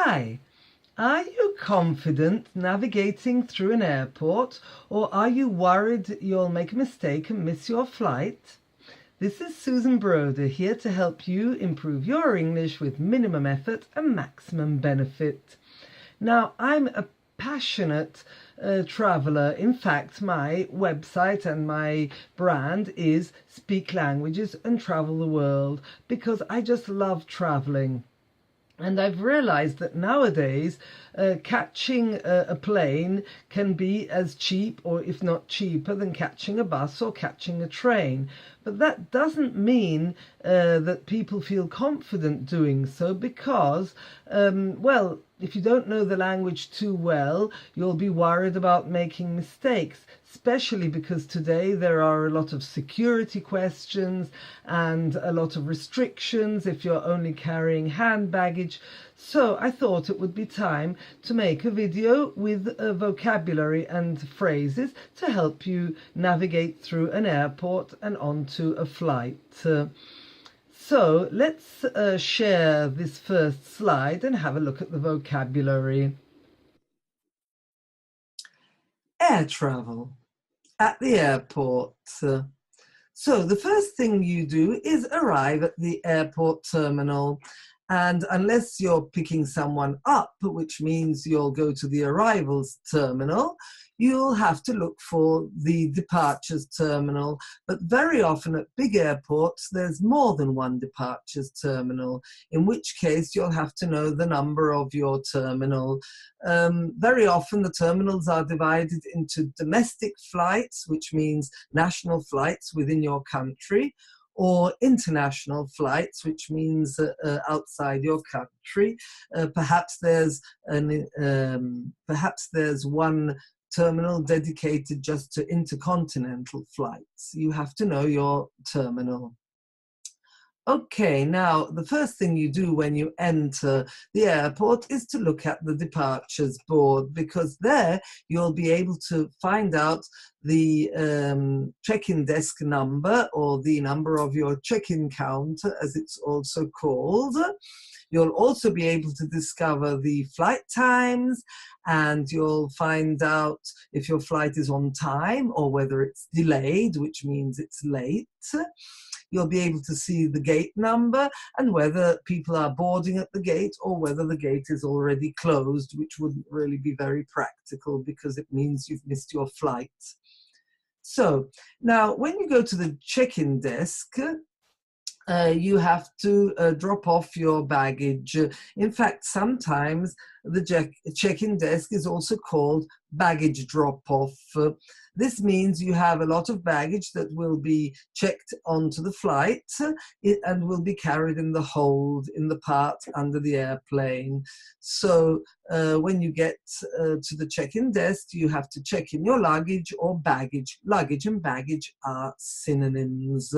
Hi, are you confident navigating through an airport, or are you worried you'll make a mistake and miss your flight? This is Susan Broder here to help you improve your English with minimum effort and maximum benefit. Now, I'm a passionate traveler. In fact, my website and my brand is Speak Languages and Travel the World because I just love traveling. And I've realized that nowadays catching a plane can be as cheap, or if not cheaper, than catching a bus or catching a train. But that doesn't mean that people feel confident doing so because, well, if you don't know the language too well, you'll be worried about making mistakes, especially because today there are a lot of security questions and a lot of restrictions if you're only carrying hand baggage. So I thought it would be time to make a video with vocabulary and phrases to help you navigate through an airport and onto a flight. So let's share this first slide and have a look at the vocabulary. Air travel at the airport. So the first thing you do is arrive at the airport terminal. And unless you're picking someone up, which means you'll go to the arrivals terminal, you'll have to look for the departures terminal. But very often at big airports, there's more than one departures terminal, in which case you'll have to know the number of your terminal. Very often the terminals are divided into domestic flights, which means national flights within your country, or international flights, which means outside your country. Perhaps there's one terminal dedicated just to intercontinental flights. You have to know your terminal. Okay, now the first thing you do when you enter the airport is to look at the departures board, because there you'll be able to find out the check-in desk number, or the number of your check-in counter as it's also called. You'll also be able to discover the flight times, and you'll find out if your flight is on time or whether it's delayed, which means it's late. You'll be able to see the gate number and whether people are boarding at the gate or whether the gate is already closed, which wouldn't really be very practical because it means you've missed your flight. So now when you go to the check-in desk, you have to drop off your baggage. In fact, sometimes the check-in desk is also called baggage drop-off. This means you have a lot of baggage that will be checked onto the flight and will be carried in the hold, in the part under the airplane. So when you get to the check-in desk, you have to check in your luggage or baggage. Luggage and baggage are synonyms.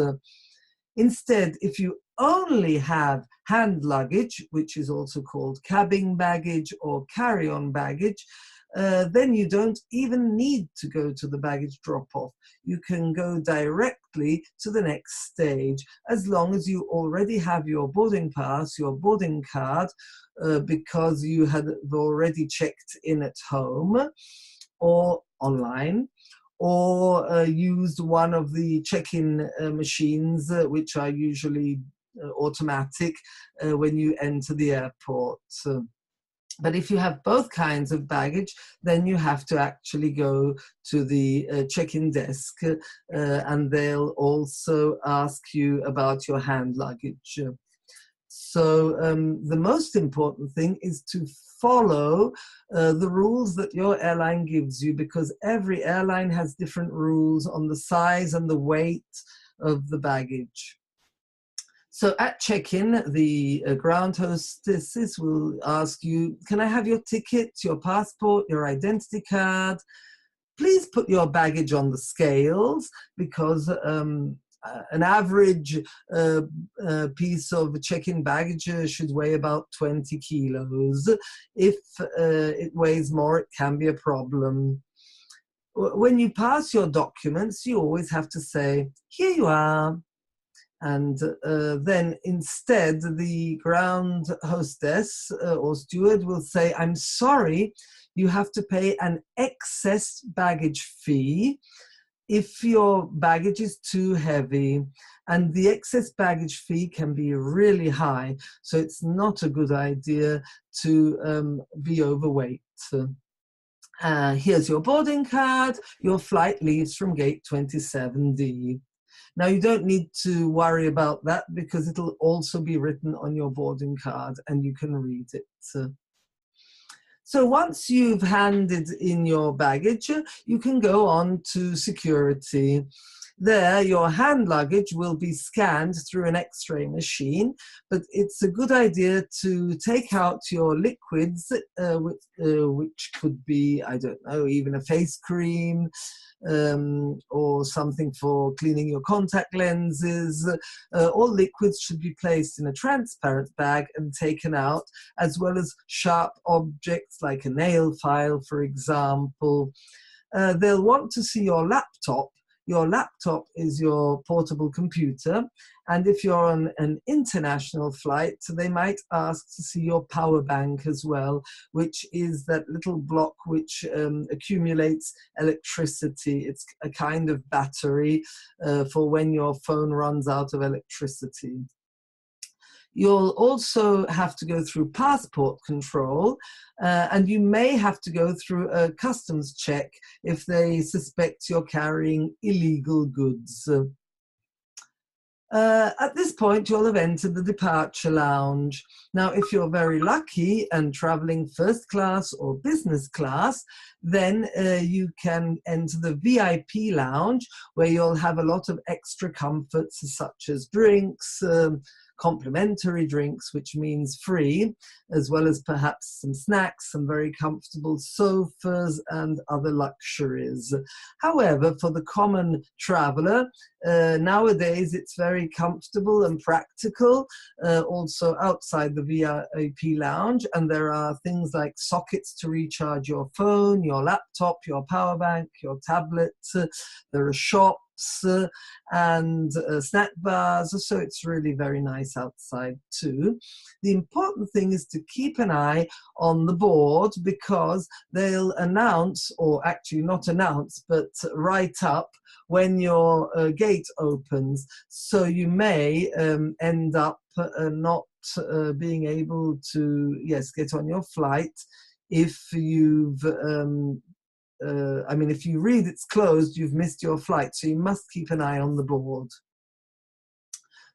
Instead, if you only have hand luggage, which is also called cabin baggage or carry-on baggage, then you don't even need to go to the baggage drop-off. You can go directly to the next stage, as long as you already have your boarding pass, your boarding card, because you had already checked in at home or online, or used one of the check-in machines, which are usually automatic when you enter the airport. But if you have both kinds of baggage, then you have to actually go to the check-in desk, and they'll also ask you about your hand luggage. So the most important thing is to follow the rules that your airline gives you, because every airline has different rules on the size and the weight of the baggage. So at check-in, the ground hostesses will ask you, can I have your ticket, your passport, your identity card? Please put your baggage on the scales, because an average piece of check-in baggage should weigh about 20 kilos. If it weighs more, it can be a problem. When you pass your documents, you always have to say, here you are. And then instead, the ground hostess or steward will say, I'm sorry, you have to pay an excess baggage fee if your baggage is too heavy. And the excess baggage fee can be really high, so it's not a good idea to be overweight. Here's your boarding card. Your flight leaves from gate 27D. Now, you don't need to worry about that because it'll also be written on your boarding card and you can read it. So once you've handed in your baggage, you can go on to security. There, your hand luggage will be scanned through an X-ray machine, but it's a good idea to take out your liquids, which could be, I don't know, even a face cream, or something for cleaning your contact lenses. All liquids should be placed in a transparent bag and taken out, as well as sharp objects like a nail file, for example. They'll want to see your laptop. Your laptop is your portable computer, and if you're on an international flight, they might ask to see your power bank as well, which is that little block which accumulates electricity. It's a kind of battery for when your phone runs out of electricity. You'll also have to go through passport control, and you may have to go through a customs check if they suspect you're carrying illegal goods. At this point, you'll have entered the departure lounge. Now, if you're very lucky and traveling first class or business class, then you can enter the VIP lounge, where you'll have a lot of extra comforts such as drinks, complimentary drinks, which means free, as well as perhaps some snacks, some very comfortable sofas and other luxuries. However, for the common traveler, nowadays it's very comfortable and practical, also outside the VIP lounge, and there are things like sockets to recharge your phone, your laptop, your power bank, your tablet. There are shops and snack bars, so it's really very nice outside too. The important thing is to keep an eye on the board, because they'll announce, or actually not announce, but write up when your gate opens. So you may end up not being able to, get on your flight if you've if you read it's closed, you've missed your flight, so you must keep an eye on the board.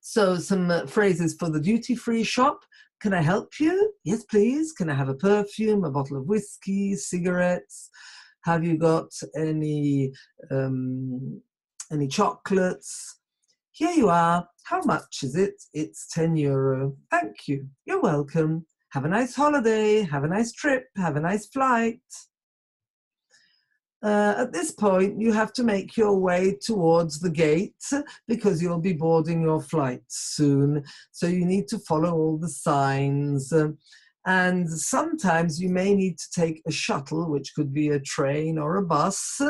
So some phrases for the duty-free shop. Can I help you? Yes, please. Can I have a perfume, a bottle of whiskey, cigarettes? Have you got any chocolates? Here you are. How much is it? It's €10. Thank you. You're welcome. Have a nice holiday. Have a nice trip. Have a nice flight. At this point, you have to make your way towards the gate because you'll be boarding your flight soon. So you need to follow all the signs. And sometimes you may need to take a shuttle, which could be a train or a bus.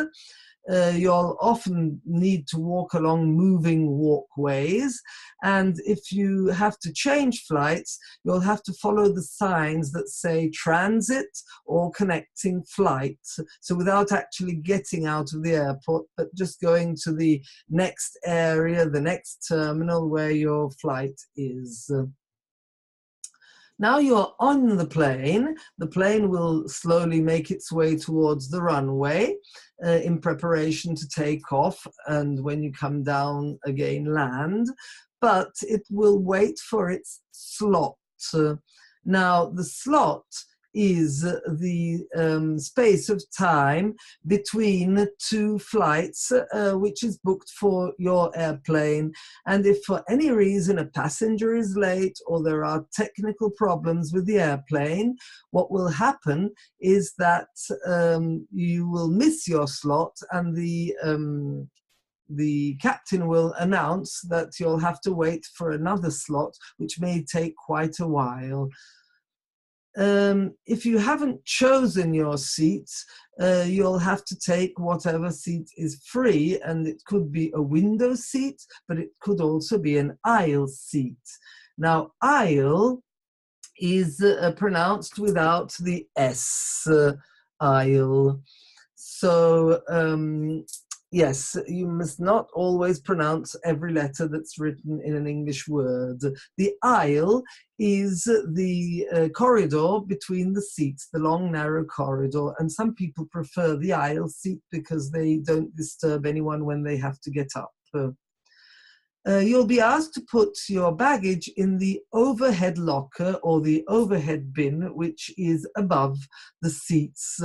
You'll often need to walk along moving walkways, and if you have to change flights, you'll have to follow the signs that say transit or connecting flight. So without actually getting out of the airport, but just going to the next area, the next terminal where your flight is. Now you're on the plane will slowly make its way towards the runway in preparation to take off, and when you come down again, land, but it will wait for its slot. Now the slot is the space of time between two flights which is booked for your airplane. And if for any reason a passenger is late or there are technical problems with the airplane, what will happen is that you will miss your slot, and the captain will announce that you'll have to wait for another slot, which may take quite a while. If you haven't chosen your seats, you'll have to take whatever seat is free, and it could be a window seat, but it could also be an aisle seat. Now, aisle is pronounced without the S, aisle. So, yes, you must not always pronounce every letter that's written in an English word. The aisle is the corridor between the seats, the long, narrow corridor. And some people prefer the aisle seat because they don't disturb anyone when they have to get up. You'll be asked to put your baggage in the overhead locker or the overhead bin, which is above the seats.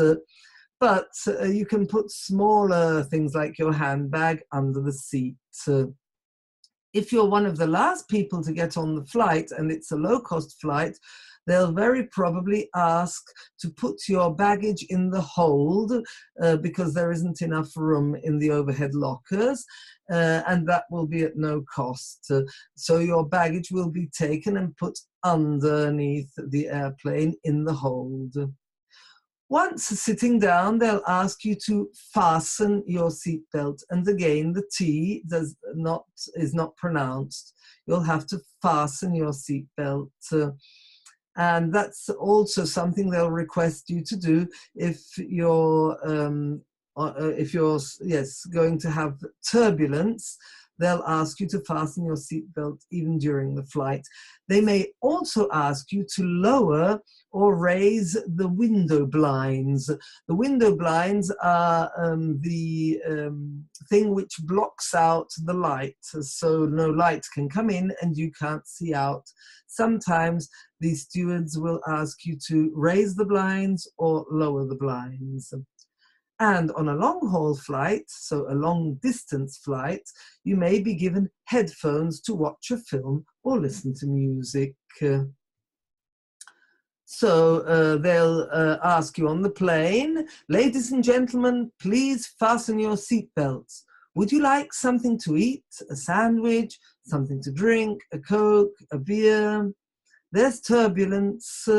But you can put smaller things like your handbag under the seat. If you're one of the last people to get on the flight and it's a low-cost flight, they'll very probably ask to put your baggage in the hold because there isn't enough room in the overhead lockers, and that will be at no cost. So your baggage will be taken and put underneath the airplane in the hold. Once sitting down, they'll ask you to fasten your seatbelt. And again, the T is not pronounced. You'll have to fasten your seatbelt. And that's also something they'll request you to do if you're going to have turbulence. They'll ask you to fasten your seatbelt even during the flight. They may also ask you to lower or raise the window blinds. The window blinds are the thing which blocks out the light, so no light can come in and you can't see out. Sometimes the stewards will ask you to raise the blinds or lower the blinds. And on a long-haul flight, so a long-distance flight, you may be given headphones to watch a film or listen to music. So they'll ask you on the plane, ladies and gentlemen, please fasten your seatbelts. Would you like something to eat, a sandwich, something to drink, a Coke, a beer? There's turbulence.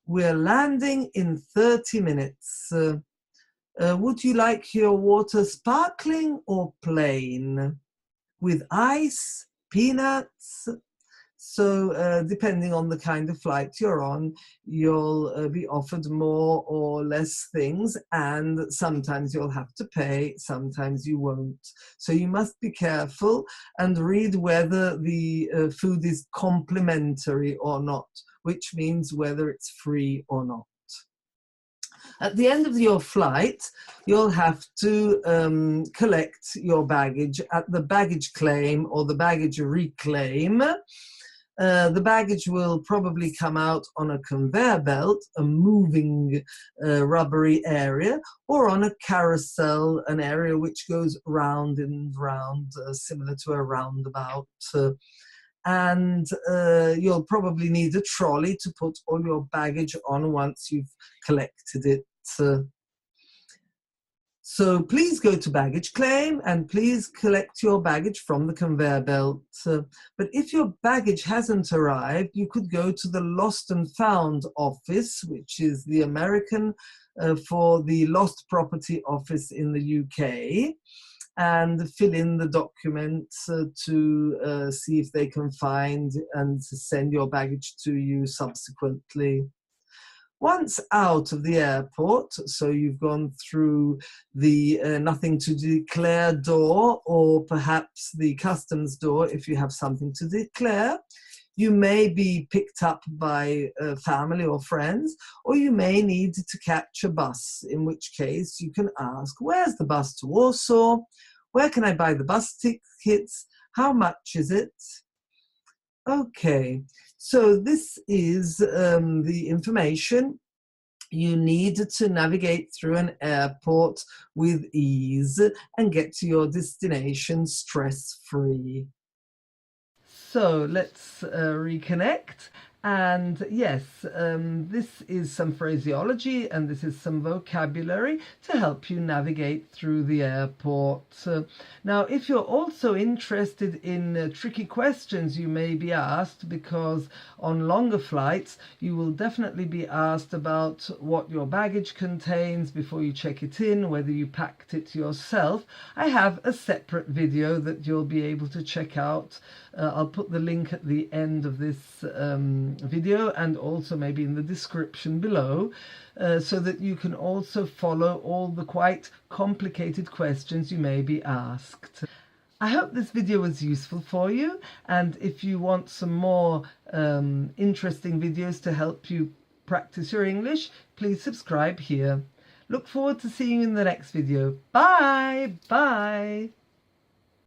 We're landing in 30 minutes. Would you like your water sparkling or plain? With ice, peanuts? So depending on the kind of flight you're on, you'll be offered more or less things, and sometimes you'll have to pay, sometimes you won't. So you must be careful and read whether the food is complimentary or not, which means whether it's free or not. At the end of your flight, you'll have to collect your baggage at the baggage claim or the baggage reclaim. The baggage will probably come out on a conveyor belt, a moving rubbery area, or on a carousel, an area which goes round and round, similar to a roundabout. And you'll probably need a trolley to put all your baggage on once you've collected it. So please go to baggage claim and please collect your baggage from the conveyor belt. But if your baggage hasn't arrived, you could go to the Lost and Found office, which is the American for the Lost Property Office in the UK, and fill in the documents to see if they can find and send your baggage to you subsequently. Once out of the airport, so you've gone through the nothing to declare door, or perhaps the customs door if you have something to declare, you may be picked up by family or friends, or you may need to catch a bus, in which case you can ask, where's the bus to Warsaw? Where can I buy the bus tickets? How much is it? Okay, so this is the information you need to navigate through an airport with ease and get to your destination stress-free. So let's reconnect. And yes, this is some phraseology and this is some vocabulary to help you navigate through the airport. Now, if you're also interested in tricky questions you may be asked, because on longer flights you will definitely be asked about what your baggage contains before you check it in, whether you packed it yourself, I have a separate video that you'll be able to check out. I'll put the link at the end of this video and also maybe in the description below, so that you can also follow all the quite complicated questions you may be asked. I hope this video was useful for you, and if you want some more interesting videos to help you practice your English, please subscribe here. Look forward to seeing you in the next video. Bye! Bye!